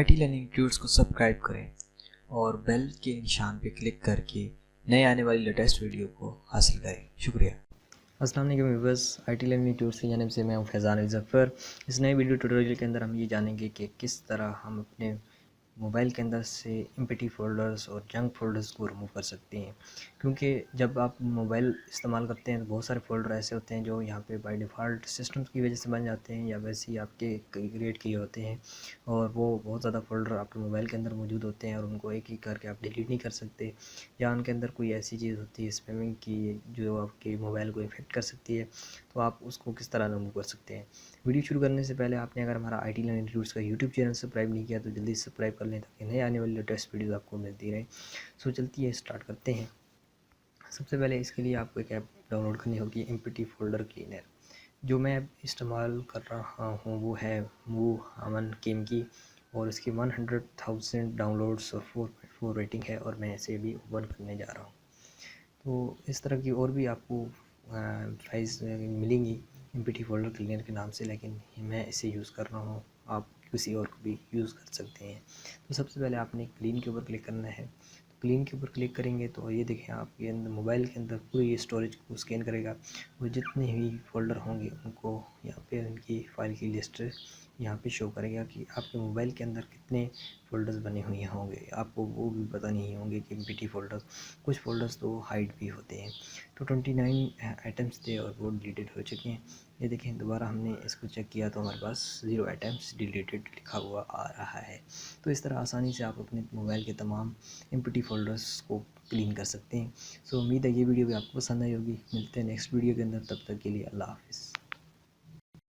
IT learning tuts को subscribe करें और बेल के निशान पर क्लिक करके नए आने वाली लेटेस्ट वीडियो को हासिल करें। शुक्रिया। अस्सलाम वालेकुम व्यूअर्स, आईटी लर्निंग ट्यूट्स की जानिब से मैं हूं फैज़ान ज़फ़र। इस नए वीडियो ट्यूटोरियल के अंदर हम ये जानेंगे कि किस तरह हम अपने मोबाइल के अंदर से एमपीटी फ़ोल्डर्स और जंक फ़ोल्डर्स को रिमूव कर सकते हैं। क्योंकि जब आप मोबाइल इस्तेमाल करते हैं तो बहुत सारे फ़ोल्डर ऐसे होते हैं जो यहाँ पे बाय डिफ़ॉल्ट सिस्टम की वजह से बन जाते हैं या वैसे ही आपके क्रिएट किए होते हैं, और वो बहुत ज़्यादा फ़ोल्डर आपके मोबाइल के अंदर मौजूद होते हैं और उनको एक एक करके आप डिलीट नहीं कर सकते, या उनके अंदर कोई ऐसी चीज़ होती है स्पैमिंग की जो आपके मोबाइल को इफ़ेक्ट कर सकती है, तो आप उसको किस तरह रिमूव कर सकते हैं। वीडियो शुरू करने से पहले आपने अगर हमारा आईटी लर्निंग ट्यूट्स का यूट्यूब चैनल सब्सक्राइब नहीं किया तो जल्दी सब्सक्राइब कर लें ताकि नए आने वाली लेटेस्ट वीडियोस आपको मिलती रहे। सो चलती है, स्टार्ट करते हैं। सबसे पहले इसके लिए आपको एक ऐप डाउनलोड करनी होगी, एमपीटी फोल्डर क्लीनर। जो मैं इस्तेमाल कर रहा हूँ वो है मूव अमन केम की, और इसकी 100,000 डाउनलोड्स और 4.4 रेटिंग है, और मैं इसे भी ओपन करने जा रहा हूँ। तो इस तरह की और भी आपको फाइल्स मिलेंगी एमपीटी फोल्डर क्लीनर के नाम से, लेकिन मैं इसे यूज़ कर रहा हूँ, आप किसी और को भी यूज़ कर सकते हैं। तो सबसे पहले आपने क्लीन के ऊपर क्लिक करना है। तो क्लीन के ऊपर क्लिक करेंगे तो ये देखें आपके अंदर मोबाइल के अंदर पूरी स्टोरेज को स्कैन करेगा, और जितने भी फोल्डर होंगे उनको यहाँ पे उनकी फ़ाइल की लिस्ट यहाँ पे शो करेगा कि आपके मोबाइल के अंदर कितने फ़ोल्डर्स बने हुए होंगे। आपको वो भी पता नहीं होंगे कि एमपीटी फ़ोल्डर्स, कुछ फ़ोल्डर्स तो हाइड भी होते हैं। तो 29 आइटम्स थे और वो डिलीटेड हो चुके हैं। ये देखें, दोबारा हमने इसको चेक किया तो हमारे पास 0 आइटम्स डिलीटेड लिखा हुआ आ रहा है। तो इस तरह आसानी से आप अपने मोबाइल के तमाम एमपीटी फ़ोल्डर्स को क्लीन कर सकते हैं। सो उम्मीद है ये वीडियो भी आपको पसंद आई होगी। मिलते हैं नेक्स्ट वीडियो के अंदर, तब तक के लिए अल्लाह हाफ़िज़।